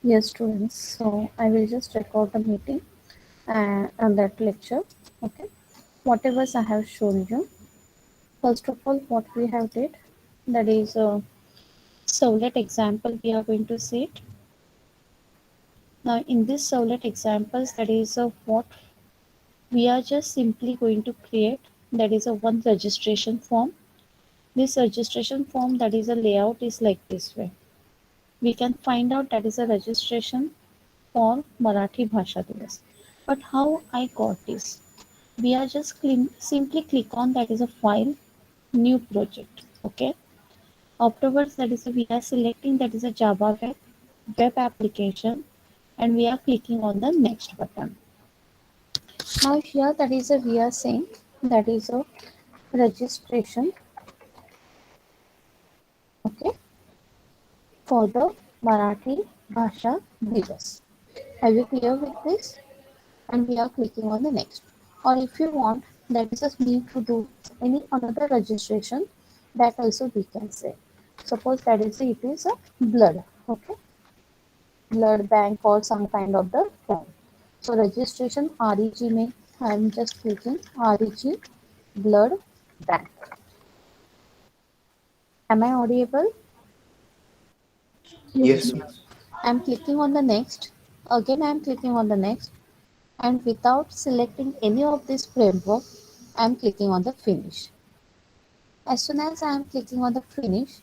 Yes, students. So I will just record the meeting and that lecture. Okay. Whatever I have shown you. First of all, what we have did, that is a Sowlet example we are going to see it. Now in this Sowlet examples, that is what we are just simply going to create. That is a one registration form. This registration form, that is a layout is like this way. We can find out that is a registration for Marathi Bhasha Divas. But how I got this? We are just simply click on that is a file, new project. Okay. Afterwards, that is we are selecting that is a Java web application, and we are clicking on the next button. Now here that is a we are saying that is a registration. Okay, for the Marathi Bhasha Divas. Are you clear with this? And we are clicking on the next. Or if you want, that is just need to do any another registration, that also we can say. Suppose that is it is a blood, okay, blood bank or some kind of the form. So registration REG में I am just clicking REG blood bank. Am I audible? Yes, Yes, ma'am. I am clicking on the next. Again I am clicking on the next, and without selecting any of this framework, I am clicking on the finish. As soon as I am clicking on the finish,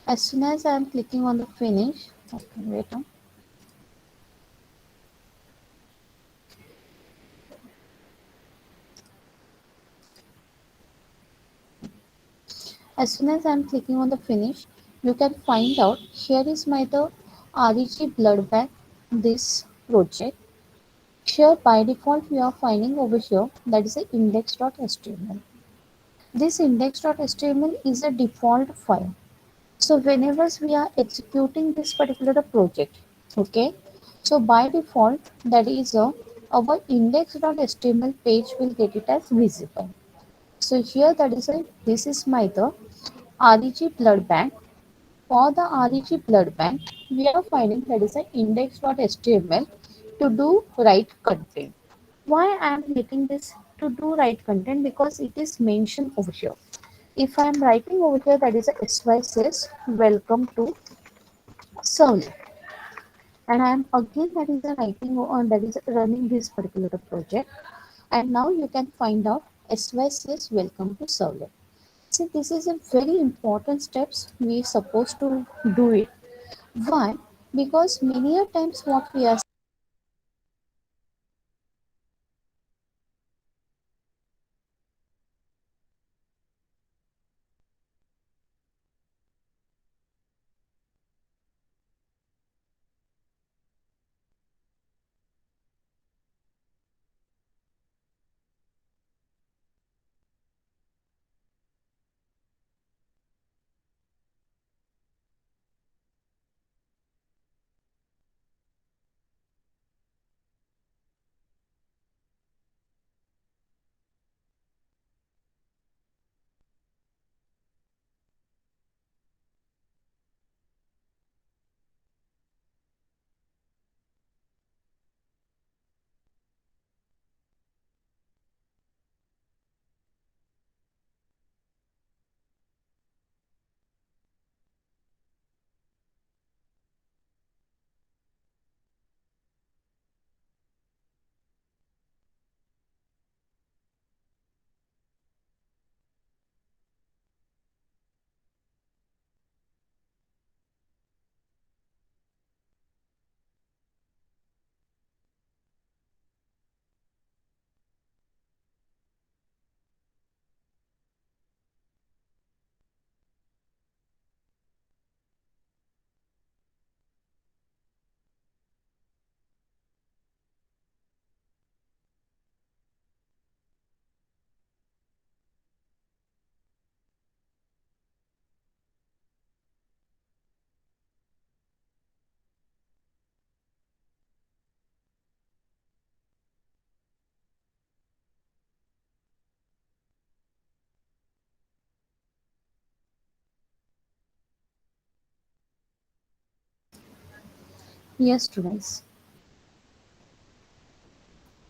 as soon as I am clicking on the finish, okay, wait on. As soon as I am clicking on the finish, you can find out here is my the REG blood bank, this project. Here by default we are finding over here that is a index.html. This index.html is a default file. So whenever we are executing this particular project, okay, so by default that is our index.html page will get it as visible. So here that is a this is my the REG blood bank. For the REG blood bank, we are finding that is a index.html to do write content. Why I am getting this to do write content? Because it is mentioned over here. If I am writing over here, that is a SY says welcome to Servlet, and I am again that is a writing on that is running this particular project, and now you can find out SY says welcome to Servlet. See, this is a very important steps we supposed to do it. Why? Because many a times what we are Yes, students.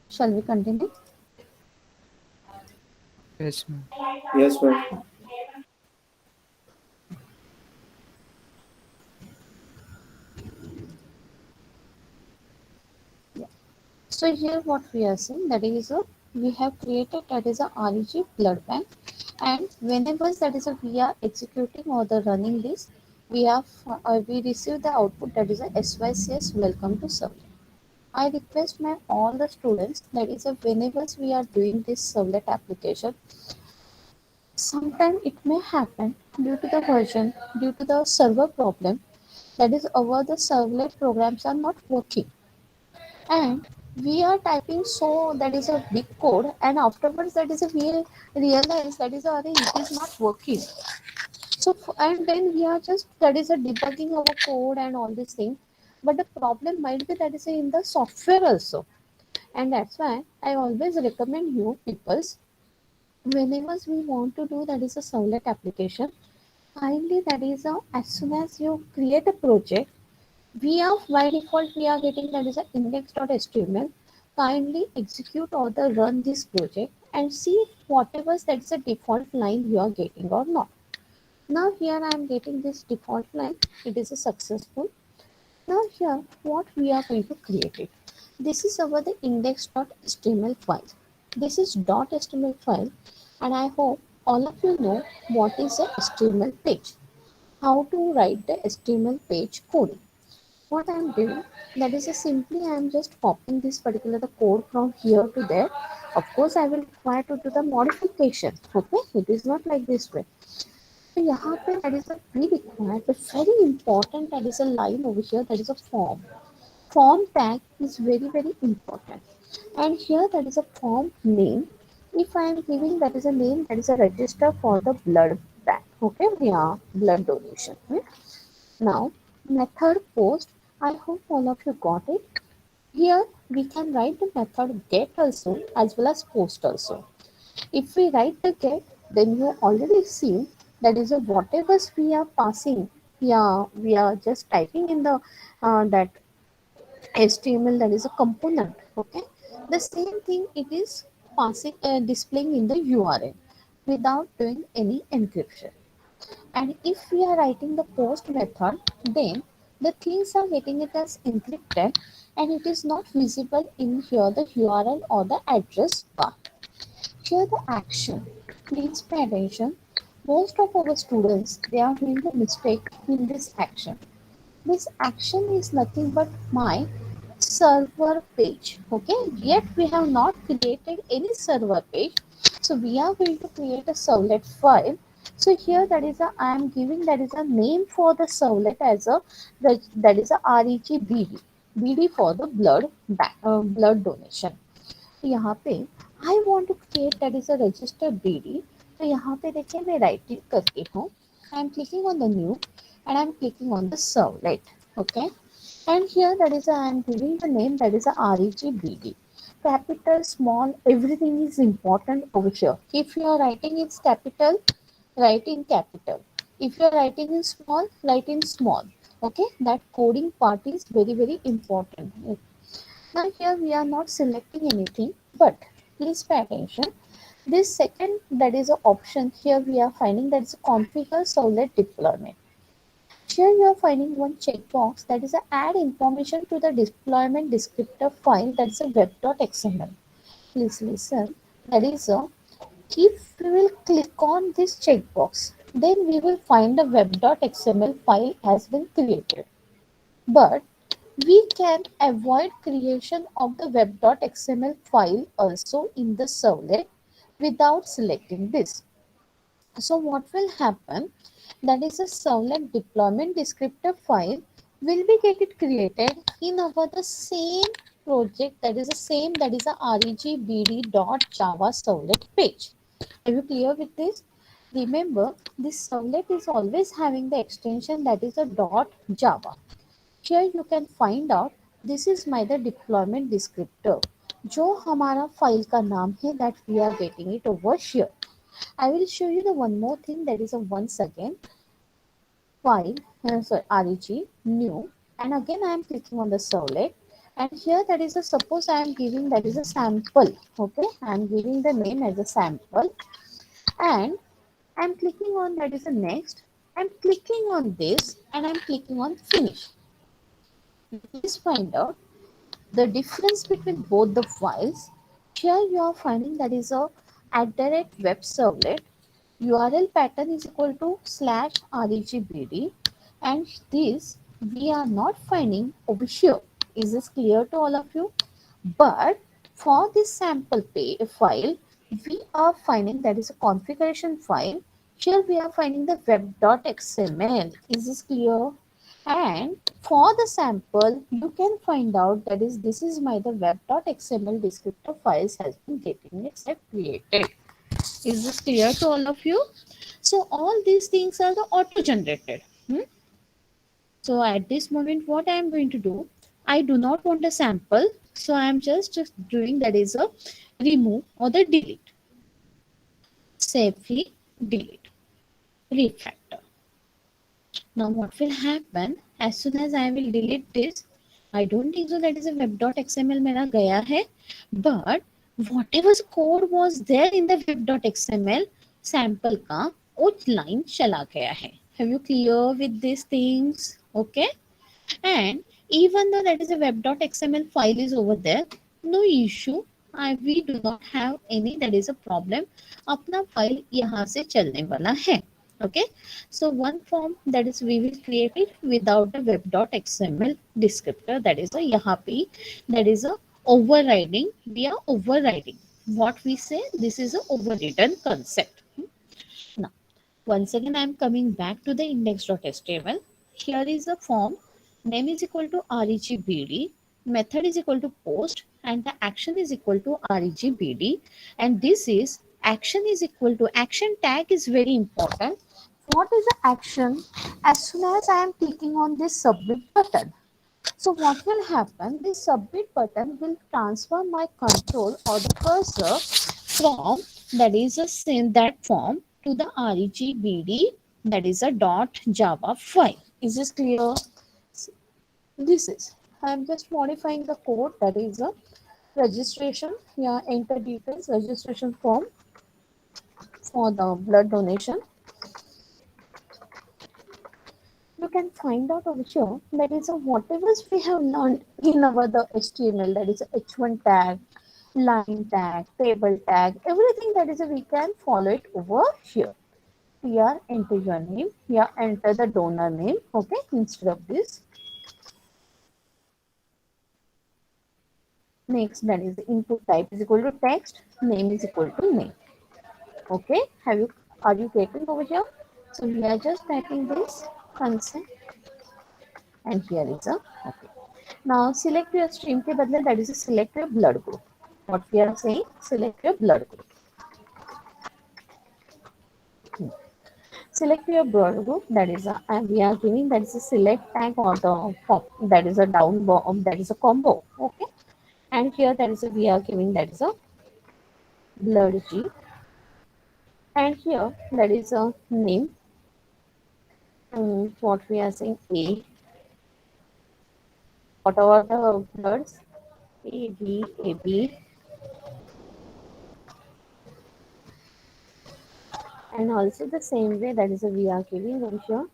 Shall we continue? Yes, ma'am. Yes, ma'am. Yeah. So here what we are saying that is a we have created that is a REG blood bank, and whenever that is a we are executing or the running this, we have we receive the output that is a SYCS welcome to servlet. I request my all the students that is a whenever we are doing this servlet application, sometime it may happen due to the version, due to the server problem, that is our the servlet programs are not working, and we are typing so that is a big code, and afterwards that is a we realize that is a it is not working. So and then we are just that is a debugging our code and all these things, but the problem might be that is in the software also. And that's why I always recommend you peoples, whenever we want to do that is a servlet application, kindly that is a, as soon as you create a project, we are by default we are getting that is a index.html. Kindly execute or the run this project and see whatever that's a default line you are getting or not. Now here I am getting this default line. It is a successful. Now here what we are going to create it. This is our the index.html file. This is .html file, and I hope all of you know what is a HTML page. How to write the HTML page code. What I am doing, that is a simply I am just copying this particular the code from here to there. Of course I will require to do the modification. Okay, it is not like this way. So यहाँ पे that is a we required but very important that is a line over here, that is a form. Form tag is very important. And here that is a form name. If I am giving that is a name, that is a register for the blood bank. Okay, yeah, blood donation. Right? Now, method post, I hope all of you got it. Here we can write the method get also as well as post also. If we write the get, then you already seen that is a whatever we are passing. Yeah, we are just typing in the that HTML, that is a component. Okay, the same thing it is passing displaying in the URL without doing any encryption. And if we are writing the post method, then the things are getting it as encrypted, and it is not visible in here the URL or the address bar. Here the action. Please pay attention. Most of our students they are doing the mistake in this action. This action is nothing but my server page. Okay, yet we have not created any server page, so we are going to create a servlet file. So here that is a I am giving that is a name for the servlet as a that is a REG BD for the blood donation. तो यहाँ पे I want to create that is a register BD. तो यहाँ पे देखिए मैं right click करती हूँ. I am clicking on the new and I'm clicking on the servlet. Okay, and here that is I am giving the name that is a REGBD. Capital, small, everything is important over here. If you are writing in capital, write in capital. If you are writing in small, write in small. Okay, that coding part is very important. Now here we are not selecting anything, but please pay attention. This second that is an option here we are finding that is a configure servlet deployment. Here you are finding one checkbox that is a add information to the deployment descriptor file, that is a web.xml. Please listen. That is a if we will click on this checkbox, then we will find a web.xml file has been created. But we can avoid creation of the web.xml file also in the servlet without selecting this. So what will happen? That is a servlet deployment descriptor file will be get it created in our the same project, that is the same, that is a regbd.java servlet page. Are you clear with this? Remember, this servlet is always having the extension that is a .java. Here you can find out this is my the deployment descriptor जो हमारा file का नाम है, that we are getting it over here. I will show you the one more thing, that is a once again file, sorry, reg new. And again I am clicking on the servlet, and here that is a, suppose I am giving that is a sample. Okay, I am giving the name as a sample, and I'm clicking on that is a next. I'm clicking on this and I'm clicking on finish. Please find out the difference between both the files. Here you are finding that is a @web servlet. URL pattern is equal to /regbd, and this we are not finding over here. Is this clear to all of you? But for this sample file, we are finding that is a configuration file. Here we are finding the web.xml. Is this clear? And for the sample, you can find out that is this is my the web.xml descriptor files has been getting it created. Is this clear to all of you? So all these things are the auto generated. So at this moment, what I am going to do, I do not want a sample. So I am just doing that is a remove or the delete. Safely delete. Refactor. Now what will happen as soon as I will delete this? I don't think so that is a web.xml मेरा गया है, but whatever code was there in the web.xml sample का वो line चला गया है. Have you clear with these things? Okay. And even though that is a web.xml file is over there, no issue. We do not have any that is a problem. अपना file यहाँ से चलने वाला है. Okay. So one form that is we will create it without the web.xml descriptor, that is a यहाँ पे that is a overriding. We are overriding. What we say, this is a overridden concept. Now once again, I am coming back to the index.html. Here is the form. Name is equal to regbd. Method is equal to post. And the action is equal to regbd. And this is action is equal to action tag is very important. What is the action? As soon as I am clicking on this submit button. So what will happen? This submit button will transfer my control or the cursor from that is a that form to the regbd, that is a .java file. Is this clear? This is. I am just modifying the code, that is a registration. Yeah, enter details registration form for the blood donation. You can find out over here that is a whatever we have learned in our the HTML, that is a h1 tag, line tag, table tag, everything that is a we can follow it over here. Here enter your name, here enter the donor name, okay, instead of this. Next, that is the input type is equal to text, name is equal to name. Okay, are you getting over here? So we are just typing this consent, and here is a okay. Now select your stream के बदले, that is a select your blood group. What we are saying, select your blood group. Select your blood group, that is a, and we are giving that is a select tag or the that is a down that is a combo. Okay, and here that is a we are giving that is a blood G, and here that is a name. What we are saying A. What are the bloods? A B A B, and also the same way that is a we are giving over here.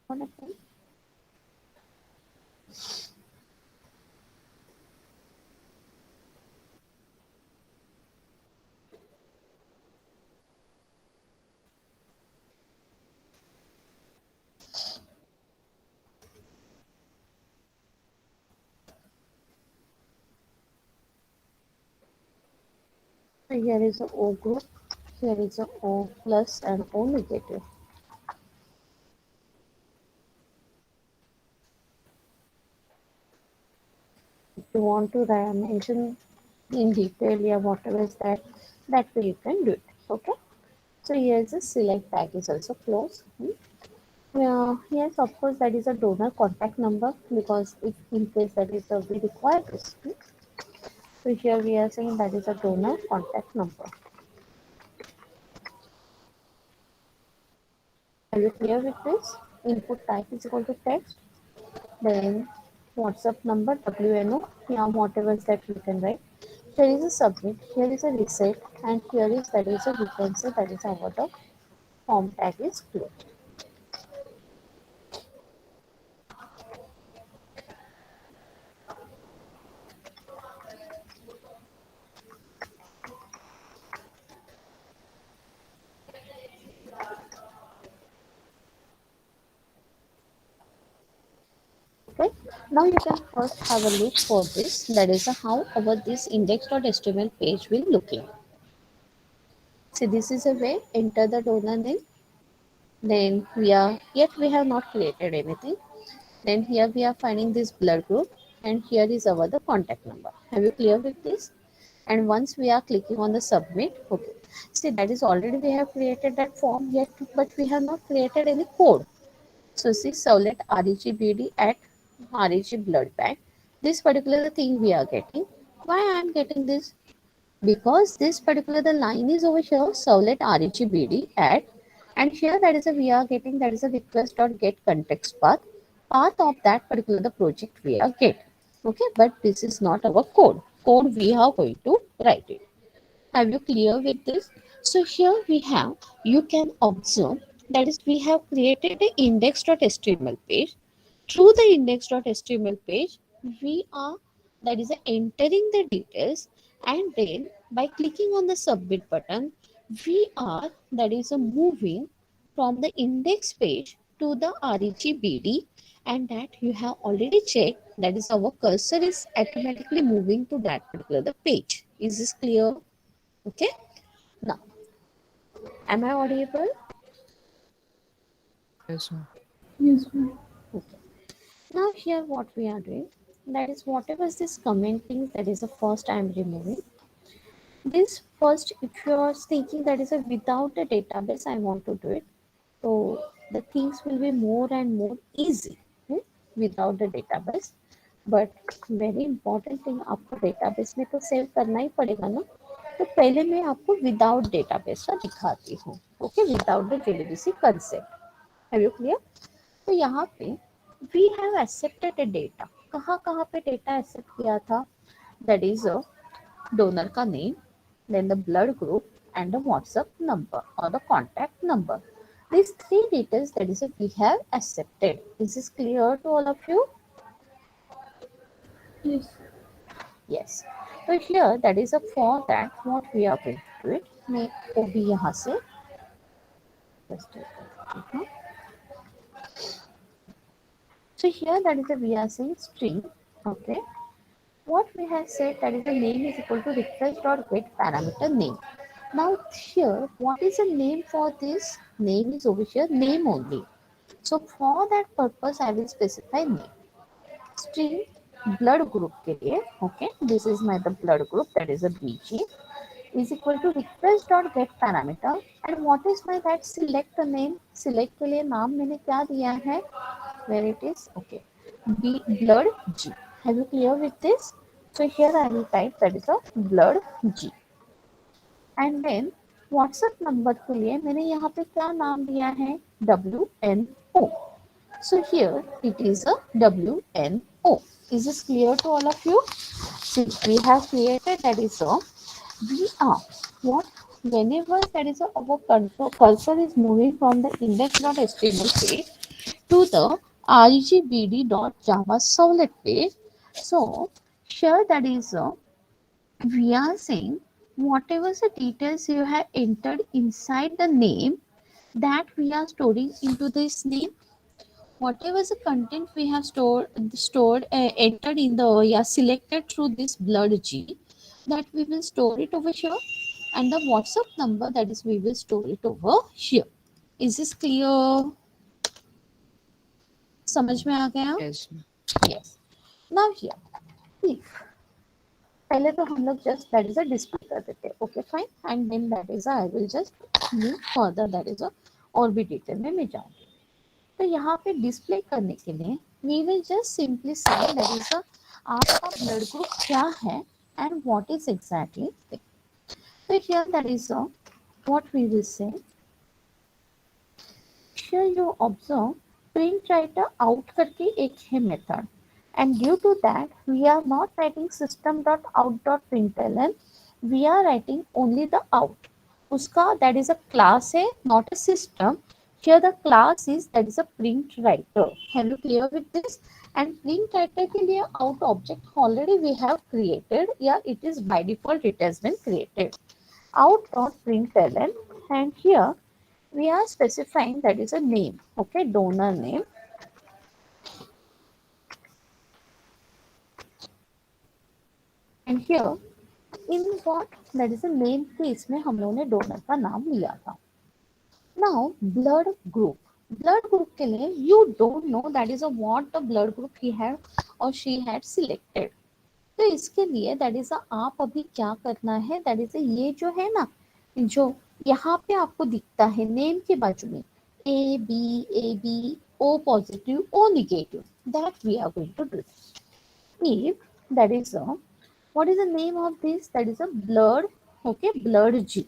What happened? So here is a O group, here is a O plus and O negative. If you want to mention in detail, yeah, whatever is that, that way you can do it. Okay. So here is a select tag is also closed. Yes, of course, that is a donor contact number because if in case that is we require this. So here we are saying that is a donor contact number. Are you clear with this? Input type is equal to text. Then WhatsApp number WNO. Yeah, whatever that we can write. Here is a submit. Here is a reset, and here is that is a we can say that is our the form tag is closed. Okay. Now you can first have a look for this. That is how our this index.html page will look like. So this is a way enter the donor name. Then we have not created anything. Then here we are finding this blood group, and here is our the contact number. Have you clear with this? And once we are clicking on the submit, okay. See that is already we have created that form yet, but we have not created any code. So see select REGBD at REG blood bank. This particular thing we are getting. Why I am getting this? Because this particular the line is over here servlet REGBD at, and here that is a we are getting that is a request dot get context path of that particular the project we are getting. Okay, but this is not our code we are going to write it. Have you clear with this? So here we have, you can observe that is we have created a index.html page. Through the index.html page, we are that is entering the details, and then by clicking on the submit button, we are that is moving from the index page to the REGBD, and that you have already checked that is our cursor is automatically moving to that particular the page. Is this clear? Okay. Now, am I audible? Yes, ma'am. Yes, ma'am. Okay. Now here what we are doing, that is whatever is this commenting, that is the first I am removing. This first, if you are thinking that is a without a database, I want to do it. So the things will be more and more easy without the database. But very important thing, आपको database में तो save करना ही पड़ेगा ना. तो पहले मैं आपको without database का दिखाती हूँ. Okay, without the JDBC concept. Have you clear? तो यहाँ पे we have accepted a data. कहाँ कहाँ पे data accept किया था? That is a donor का name, then the blood group, and the WhatsApp number or the contact number. These three details that is we have accepted. Is this clear to all of you? Yes. Yes. So here that is a for that what we are going to do it. मैं वो भी यहाँ से just take it. So here that is a we are saying string. Okay. What we have said that is the name is equal to refresh dot get parameter name. Now here, what is the name for this? Name is over here, name only. So for that purpose, I will specify name. String blood group के लिए, okay, this is my the blood group, that is a BG, is equal to request dot get parameter, and what is my that select name? Select के लिए नाम मैंने क्या दिया है? Where it is? Okay, B blood G. Have you clear with this? So here I will type that is a blood G. And then WhatsApp number के लिए मैंने यहाँ पे क्या नाम दिया है? WNO. So here it is a WNO. Is this clear to all of you? See, we have created that is a we are what whenever that is a our cursor is moving from the index.html page to the regbd.java servlet page. So here that is a we are saying whatever the details you have entered inside the name, that we are storing into this name. Whatever the content we have stored entered in the selected through this blood G, that we will store it over here, and the WhatsApp number, that is we will store it over here. Is this clear? समझ में आ गया? Yes, ma'am. Yes. Now here, if पहले तो हम लोग just that is a display कर देते हैं. Okay fine, and then that is I will just ये फर्दर दैट इज और भी डिटेल में मैं जाऊंगी। तो यहाँ पे डिस्प्ले करने के लिए we will just simply say that is आपका ब्लड ग्रुप क्या है एंड व्हाट इज एग्जैक्टली। तो here that is what we will say here you observe print writer out करके एक है method and due to that we are not writing system.out.println, we are writing only the out, उसका that is a class है not a system. Here the class is that is a print writer. Are you clear with this? And print writer के लिए out object already we have created, yeah, it is by default it has been created out.println, and here we are specifying that is a name, okay, donor name. And here in what that is a name के इसमें हम लोगों ने donor का नाम लिया था. Now blood group के लिए you don't know that is a what the blood group he had or she had selected. तो इसके लिए that is a आप अभी क्या करना है, that is a ये जो है ना, जो यहाँ पे आपको दिखता है नेम के बाजू में A B O positive O negative, that we are going to do. If that is a what is the name of this, that is a blood, okay, blood G.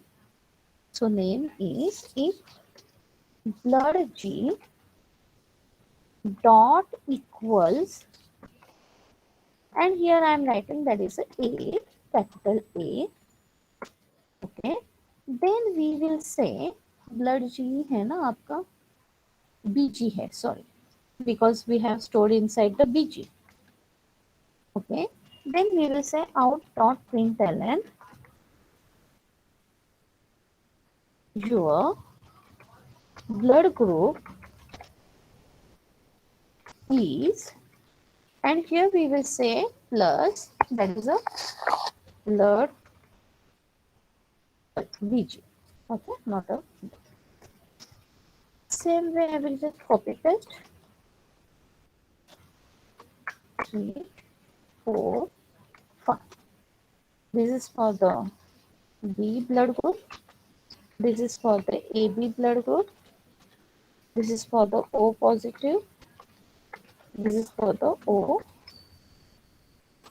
So name is if blood G dot equals, and here I am writing that is a capital A, okay, then we will say blood G है ना आपका BG है, sorry, because we have stored inside the BG, okay, then we will say out dot println your blood group is, and here we will say plus that is a blood BG, okay, not a same way I will just copy paste 3 4 5. This is for the B blood group, this is for the AB blood group, this is for the O positive, this is for the O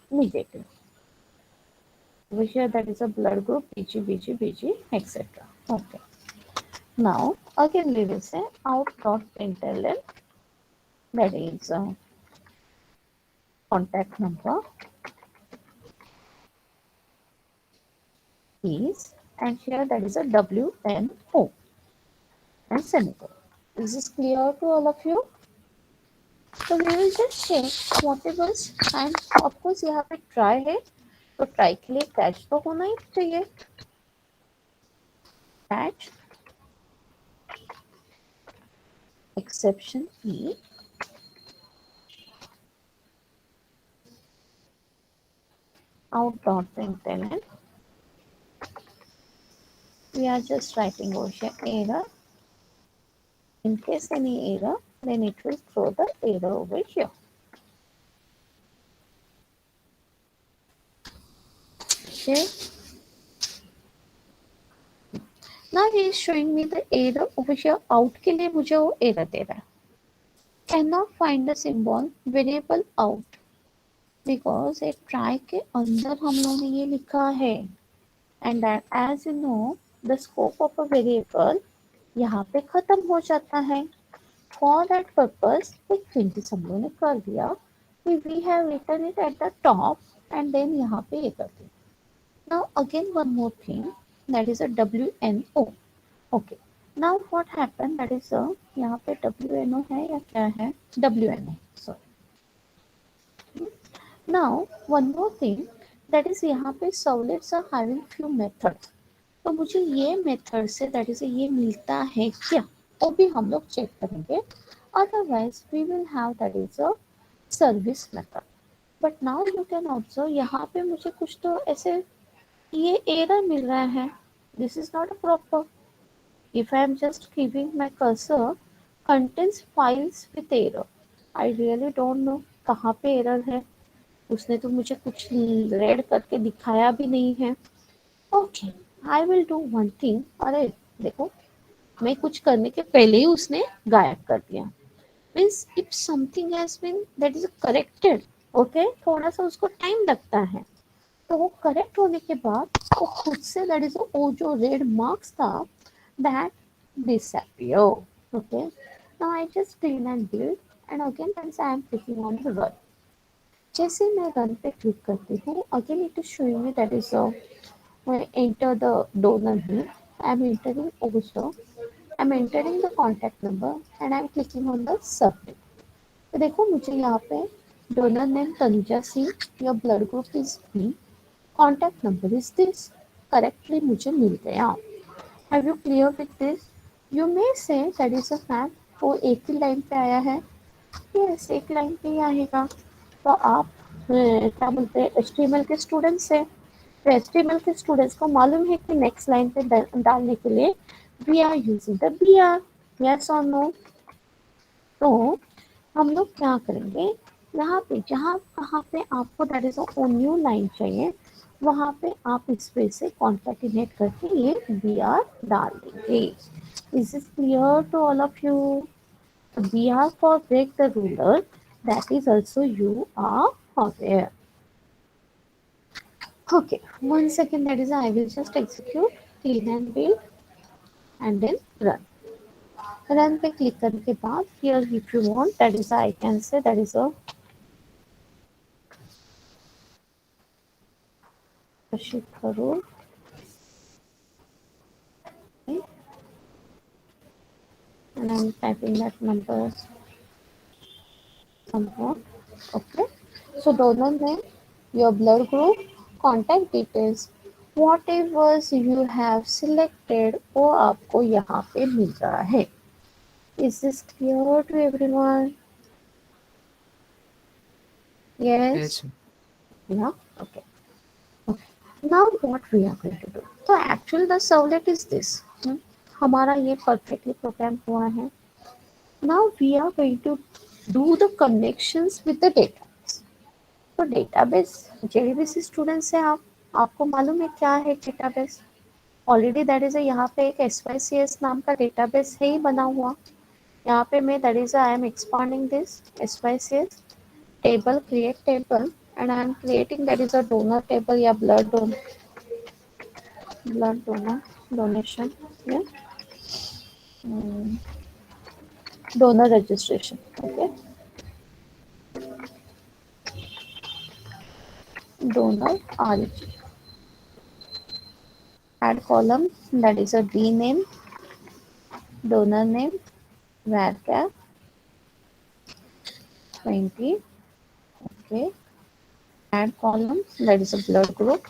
negative. Over here that is a blood group BG, etc. Okay. Now again we will say out dot println that is contact number is, and here that is a WNO and semicolon. Is this clear to all of you? So we will just check whatever, and of course यहाँ पे try है, तो try के लिए catch तो होना ही चाहिए. Catch exception E out dot println. We are just writing over here error. In case any error, then it will throw the error over here. Okay. Now he is showing me the error over here. Out के लिए मुझे वो error दे रहा है. Cannot find the symbol variable out, because एक try के अंदर हम लोगों ने ये लिखा है, and that as you know the scope of a variable यहाँ पे खत्म हो जाता है. For that purpose एक changes हम लोगों ने कर दिया कि we have written it at the top and then यहाँ पे ये कर दिया. Now again one more thing, that is a WNO. Okay. Now what happened, that is a यहाँ पे WNO है या क्या है, WNO, sorry. Now one more thing, that is यहाँ पे servlets are having few methods. तो मुझे ये मेथड से दैट इज ये मिलता है क्या, वो भी हम लोग चेक करेंगे. Otherwise we will have that is a service method. But now you can observe यहाँ पे मुझे कुछ तो ऐसे ये एरर मिल रहा है. This is not a proper. If I am just giving my cursor contents files with error, I really don't know कहाँ पे एरर है. उसने तो मुझे कुछ रेड करके दिखाया भी नहीं है. Okay, I will do one thing. अरे देखो मैं कुछ करने के पहले ही उसने गायब कर दिया। Means if something has been that is corrected, okay, थोड़ा सा उसको टाइम लगता है, तो वो करेक्ट होने के बाद वो खुद से दैट इज वो जो रेड मार्क्स था that disappear, okay. Now I just clean and build, and again once I am clicking on the run, जैसे मैं रन पे क्लिक करती हूँ again it is showing me that is enter the donor name. I'm entering also, I'm entering the contact number and I'm clicking on the submit. तो देखो मुझे यहाँ पे donor name Tanuja Singh, your blood group is B, contact number is this, correctly मुझे मिल गया। Have you clear with this? You may say that is a ma'am, वो एक ही लाइन पे आया है, यस एक लाइन पे ही आएगा। तो आप क्या बोलते हैं एचटीएमएल के स्टूडेंट्स हैं, तो एचटीएमएल के स्टूडेंट्स को मालूम है कि नेक्स्ट लाइन पे डालने के लिए we are using the B R, yes और नो। तो हम लोग क्या करेंगे, यहाँ पे जहाँ कहाँ पे आपको that is a new line चाहिए वहाँ पे आप इस वे से कॉन्केटिनेट करके ये बी आर डाल देंगे। Is this clear to all of you? B R for break the ruler, that is also you are aware. Okay, 1 second, that is I will just execute, clean and build, and then run. Run पे click करने के बाद here if you want that is I can say that is a Rashid Karur, okay, and I'm typing that number somewhat. Okay, so donor name, your blood group, contact details, whatever you have selected वो आपको यहाँ पे मिल रहा है। Is this clear to everyone? Yes. Yes. Yeah. Okay. Okay. Now what we are going to do? तो actually the servlet is this. हमारा ये perfectly program हुआ है। Now we are going to do the connections with the database. तो database JDBC students हैं आप, आपको मालूम है क्या है database? ऑलरेडी दैट इज यहाँ पे एक SYCS नाम का डेटाबेस है ही बना हुआ। यहाँ पे मैं that is I am expanding this SYCS table, create table, and I am creating that is a donor table या blood donor donation, yeah, donor registration, okay, donor RG, add column that is a D name, donor name, varchar 20, okay, add column that is a blood group,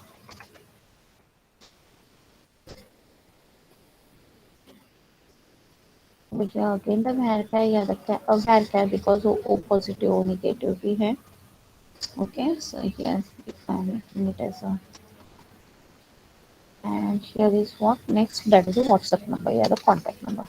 मुझे again the varchar याद रखा है, varchar because वो positive और negative भी है, okay, so here you can it as a, and here is what next, that is a WhatsApp number, yeah, the contact number.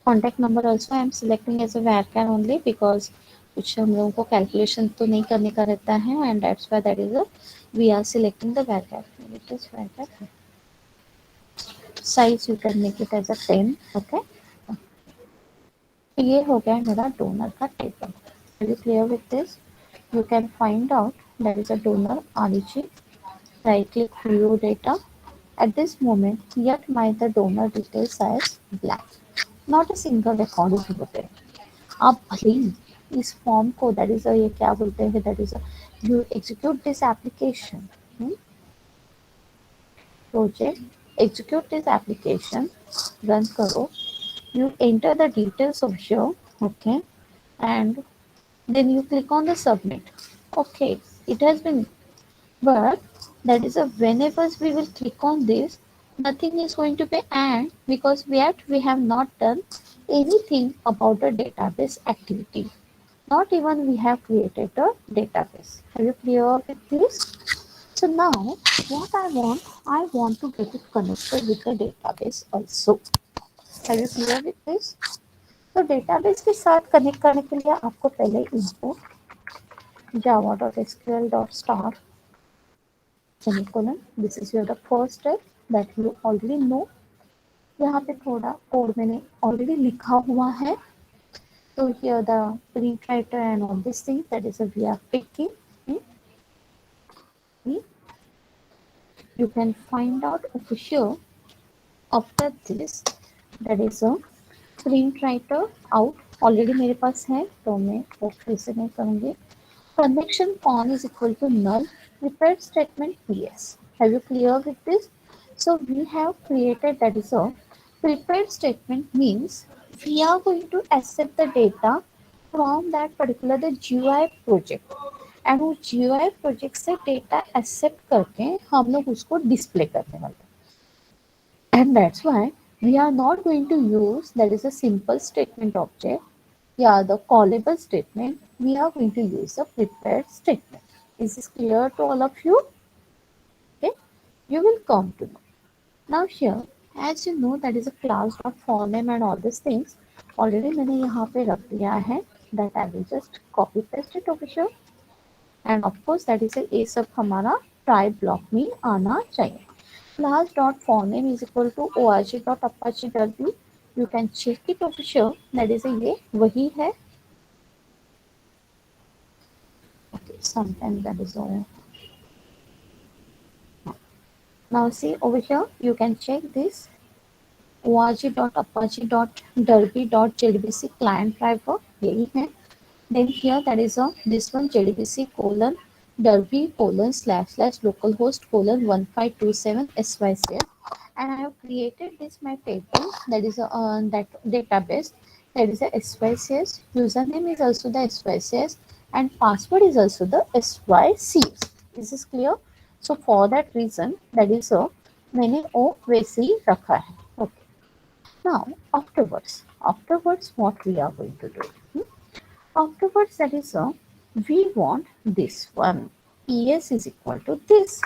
Contact number also I am selecting as a varchar only because कुछ हम लोगों को calculation तो नहीं करने का रहता है, and that's why that is a we are selecting the varchar. It is varchar size you can make it as a 10, okay. ये हो गया मेरा डोनर का table. Are you clear with this? You can find out there is a donor origin. Right click view data. At this moment, yet my the donor details as blank. Not a single record is written. आप भले ही इस form को that is ये क्या बोलते हैं that is you execute this application project execute this application run करो, you enter the details of your, okay, and then you click on the submit, okay, it has been, but that is a whenever we will click on this nothing is going to be add because we have not done anything about the database activity. Not even we have created a database. Are you clear with this? So now what I want to get it connected with the database also. Are you clear with this? तो database के साथ connect करने के लिए आपको पहले info java.sql.star semicolon. This is your the first step that you already know. यहाँ पे थोड़ा कोड मैंने ऑलरेडी लिखा हुआ है. So here the print writer and all these things, that is a we are picking. You can find out over here. After this, that is a print writer out. Already मेरे पास है तो मैं वो फिर से नहीं करूँगी. Connection con is equal to null. Prepared statement yes. Have you clear with this? So we have created, that is a prepared statement means we are going to accept the data from that particular the GUI project, and वो GUI project से data accept करके हम लोग उसको display करने वाले हैं. And that's why we are not going to use that is a simple statement object. Yeah, the callable statement. We are going to use a prepared statement. Is this clear to all of you? Okay, you will come to know. Now here, as you know, that is a class dot forname and all these things. Already मैंने यहाँ पे रख दिया है. That I will just copy paste it over here. And of course, that is a सब हमारा try block में आना चाहिए. Class dot forname is equal to org dot apache w. You can check it over here. That is a ये वही है. Okay, sometimes that is all. Now see over here, you can check this org.apache.derby.jdbc client driver. यही है. Then here that is a this one jdbc colon derby colon slash slash localhost colon 1527 sycs, and I have created this my table, that is a that database, that is a sycs. Username is also the sycs and password is also the sycs. Is this clear? So for that reason, that is a मैंने वो वैसे ही रखा है. Okay. Now afterwards what we are going to do? Afterwards, that is a we want this one. PS is equal to this.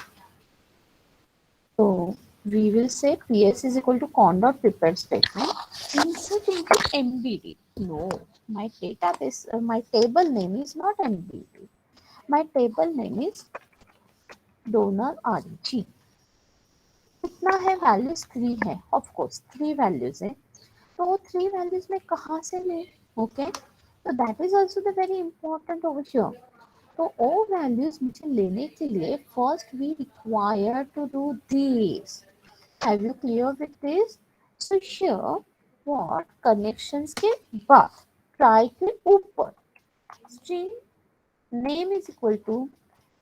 So we will say PS is equal to con dot prepared statement. Insert into MBD. No, my database, my table name is not MBD. My table name is donor RG. कितना है? Values 3 है. Of course 3 values है. तो वो 3 values में कहाँ से ले? ओके, तो that is also the very important over here. तो ओ वैल्यूज मुझे लेने के लिए first we require to do this. Have you clear with this? So here what connections के बाद ट्राई के ऊपर string name is equal to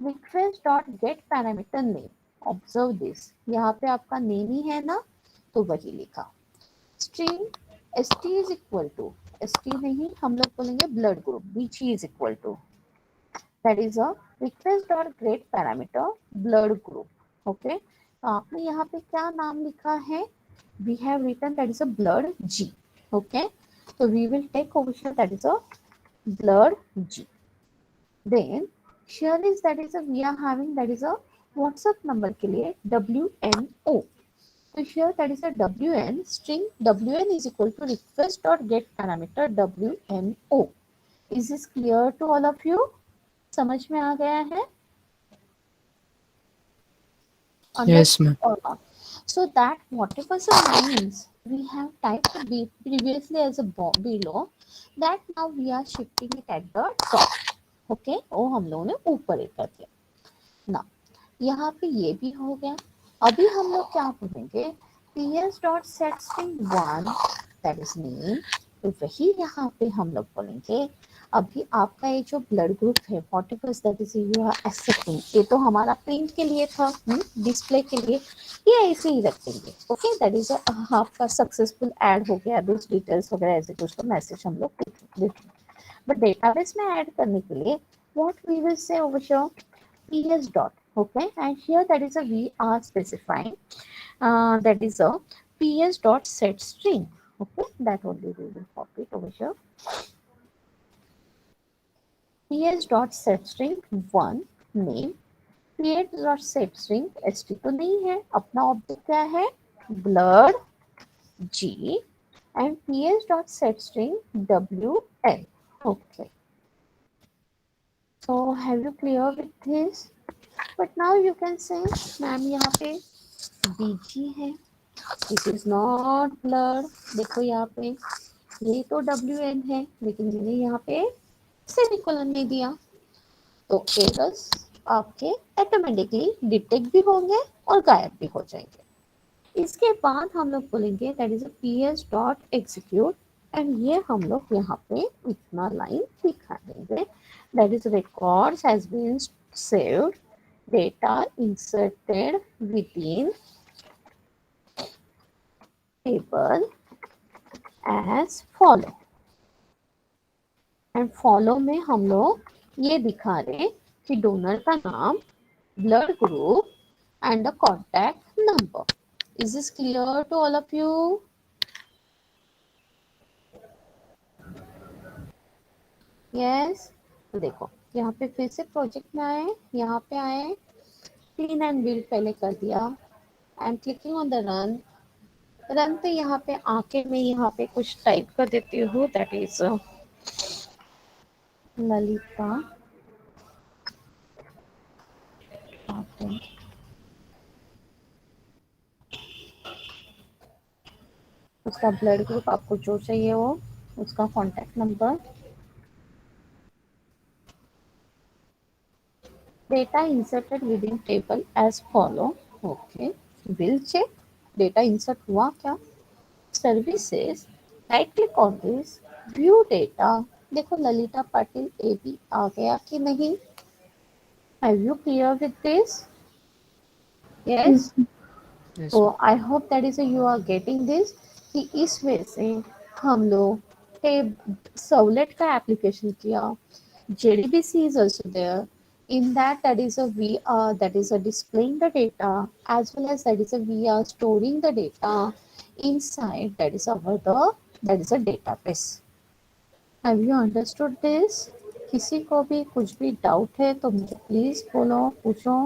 request dot get parameter name. Observe this, यहाँ पे आपका नेम ही है ना, तो वही लिखा. String st is equal to st नहीं, हम लोग बोलेंगे blood group. bg is equal to that is a request dot get parameter blood group. Okay, तो आपने यहाँ पे क्या नाम लिखा है? We have written that is a blood G. Okay, so we will take over here that is a blood G. Then here is that is a we are having that is a WhatsApp number के लिए WNO. So here that is a WN string. WN is equal to request dot get parameter WNO. Is this clear to all of you? समझ में आ गया है? Yes, ma'am. Or not? So that whatever the names we have typed previously as a below, that now we are shifting it at the top. Okay, वो हम लोगों ने ऊपर एक कर दिया. ना यहाँ पे ये भी हो गया. अभी हम लोग क्या बोलेंगे? ps dot set string 1 that is name. तो वही यहाँ पे हम लोग बोलेंगे. अभी आपका ये जो ब्लड ग्रुप है whatever that is you are accepting, ये तो हमारा प्रिंट के लिए था, डिस्प्ले के लिए, ये ऐसे ही रखेंगे. ओके, दैट इज आपका सक्सेसफुल ऐड हो गया, दिस डिटेल्स वगैरह ऐसे कुछ तो मैसेज हम लोग देखेंगे. बट डेटाबेस में ऐड करने के लिए what we will say over here ps dot. Okay, and here that is a we are specifying that is a ps dot set string. Okay, that only we will copy it over here. ps dot set string 1 name. ps dot set string st तो नहीं है, अपना object क्या है? blood g. and ps dot set string wn. Okay, so have you clear with this? But now you can say ma'am यहाँ पे बीजी है, this is not blood. देखो यहाँ पे ये तो WN है, लेकिन मैंने यहाँ पे सेमीकोलन नहीं दिया, तो एरर्स आपके ऑटोमेटिकली डिटेक्ट भी होंगे और गायब भी हो जाएंगे। इसके बाद हम लोग बोलेंगे that is PS dot execute, and ये हम लोग यहाँ पे इतना लाइन दिखा देंगे that is records has been saved, data inserted within table as follow। And follow में हम लोग ये दिखा रहे कि डोनर का नाम, blood group and the contact number. Is this clear to all of you? Yes. तो देखो यहाँ पे फिर से प्रोजेक्ट में आए, यहाँ पे आए, क्लीन एंड बिल्ड पहले कर दिया, and clicking on the run. Run पे यहाँ पे आके मैं यहाँ पे कुछ टाइप कर देती हूँ, दैट इज ललिता पाटिल। उसका ब्लड ग्रुप आपको जो चाहिए वो, उसका contact number, data inserted within table as follow। okay, will check data insert हुआ क्या, services, right click on this, view data। देखो ललिता पाटिल AB आ गया कि नहीं, are you clear with this? yes। Yes, तो ma'am. I hope that is you are getting this, कि इस वजह से हम लोग सवलेट का एप्लीकेशन किया। JDBC is also there. In that, that is a we are, that is a displaying the data, as well as that is a we are storing the data inside, that is our that is a database। Have you understood this? किसी को भी कुछ भी doubt है तो मुझे please बोलो, पूछो।